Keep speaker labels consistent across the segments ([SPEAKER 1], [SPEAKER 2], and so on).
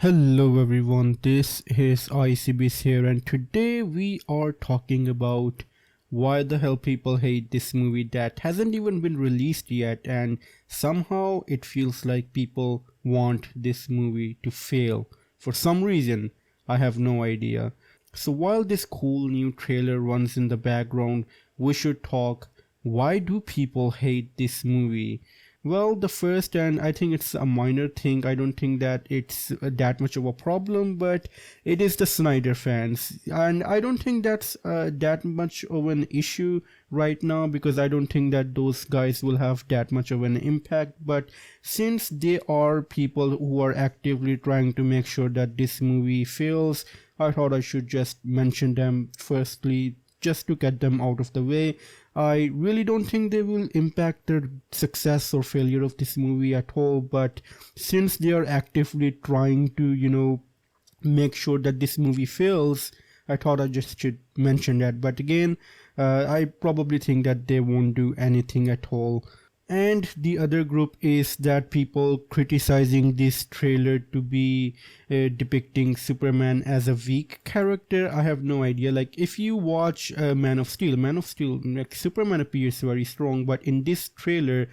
[SPEAKER 1] Hello everyone, this is ICBs here, and today we are talking about why the hell people hate this movie that hasn't even been released yet, and somehow it feels like people want this movie to fail for some reason. I have no idea. So while this cool new trailer runs in the background, we should talk, why do people hate this movie? Well, the first, and I think it's a minor thing, I don't think that it's that much of a problem, but it is the Snyder fans. And I don't think that's that much of an issue right now, because I don't think that those guys will have that much of an impact. But since they are people who are actively trying to make sure that this movie fails, I thought I should just mention them firstly, just to get them out of the way. I really don't think they will impact the success or failure of this movie at all, but since they are actively trying to, make sure that this movie fails, I thought I just should mention that. But again, I probably think that they won't do anything at all. And the other group is that people criticizing this trailer to be depicting Superman as a weak character. I have no idea. Like, if you watch Man of Steel, like, Superman appears very strong, but in this trailer,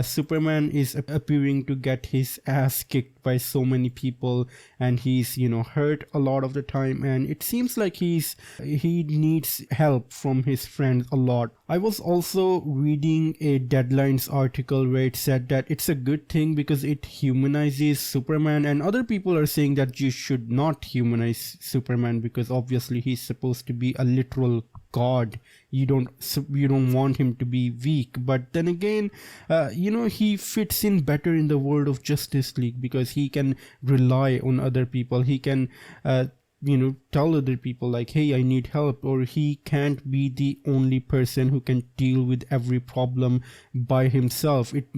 [SPEAKER 1] Superman is appearing to get his ass kicked by so many people, and he's hurt a lot of the time, and it seems like he needs help from his friends a lot. I was also reading a Deadlines article where it said that it's a good thing because it humanizes Superman, and other people are saying that you should not humanize Superman because obviously he's supposed to be a literal god. You don't want him to be weak. But then again, he fits in better in the world of Justice League because he can rely on other people. He can tell other people like, hey, I need help, or he can't be the only person who can deal with every problem by himself. It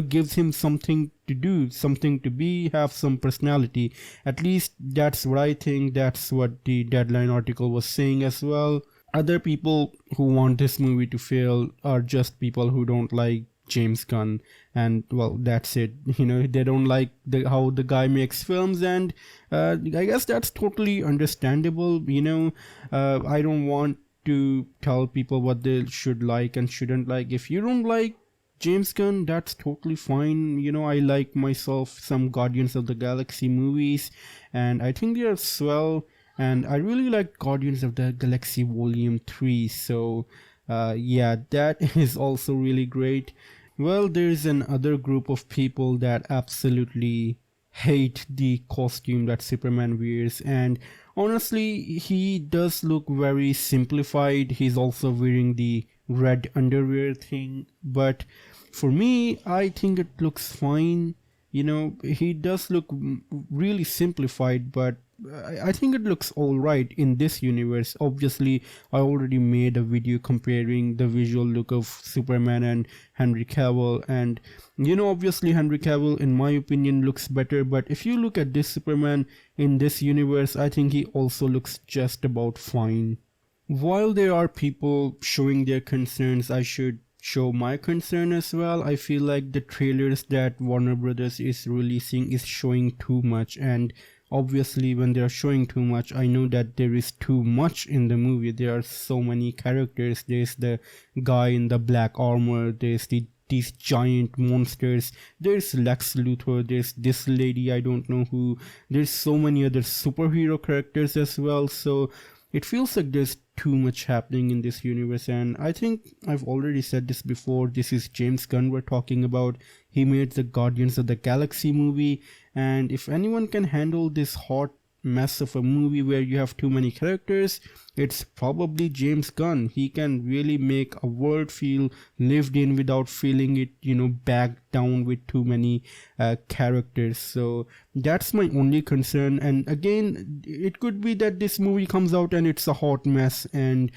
[SPEAKER 1] gives him something to do, something to be, have some personality. At least that's what I think. That's what the Deadline article was saying as well. Other people who want this movie to fail are just people who don't like James Gunn, and well, that's it. They don't like how the guy makes films, and I guess that's totally understandable. I don't want to tell people what they should like and shouldn't like. If you don't like James Gunn, that's totally fine. I like myself some Guardians of the Galaxy movies, and I think they are swell. And I really like Guardians of the Galaxy Volume 3, so yeah, that is also really great. Well, there's another group of people that absolutely hate the costume that Superman wears, and honestly, he does look very simplified. He's also wearing the red underwear thing, but for me, I think it looks fine. He does look really simplified, but I think it looks alright in this universe. Obviously, I already made a video comparing the visual look of Superman and Henry Cavill, and obviously Henry Cavill, in my opinion, looks better, but if you look at this Superman in this universe, I think he also looks just about fine. While there are people showing their concerns, I should show my concern as well. I feel like the trailers that Warner Brothers is releasing is showing too much, and obviously when they are showing too much, I know that there is too much in the movie. There are so many characters. There's the guy in the black armor, there's these giant monsters, there's Lex Luthor, there's this lady, I don't know who, there's so many other superhero characters as well. So it feels like there's too much happening in this universe, and I think I've already said this before. This is James Gunn we're talking about. He made the Guardians of the Galaxy movie, and if anyone can handle this hot mess of a movie where you have too many characters, it's probably James Gunn. He can really make a world feel lived in without feeling it, bagged down with too many characters. So that's my only concern. And again, it could be that this movie comes out and it's a hot mess, and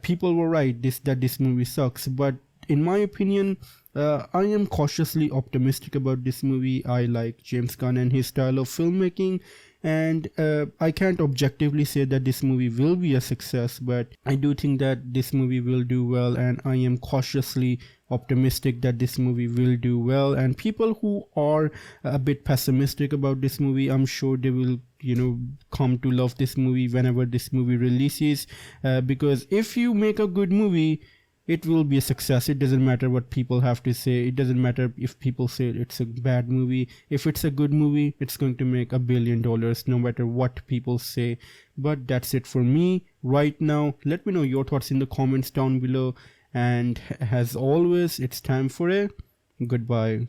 [SPEAKER 1] people were right that this movie sucks. But in my opinion, I am cautiously optimistic about this movie. I like James Gunn and his style of filmmaking, and I can't objectively say that this movie will be a success, but I do think that this movie will do well, and I am cautiously optimistic that this movie will do well. And people who are a bit pessimistic about this movie, I'm sure they will come to love this movie whenever this movie releases, because if you make a good movie, it will be a success. It doesn't matter what people have to say. It doesn't matter if people say it's a bad movie. If it's a good movie, it's going to make $1 billion no matter what people say. But that's it for me right now. Let me know your thoughts in the comments down below, and as always, it's time for a goodbye.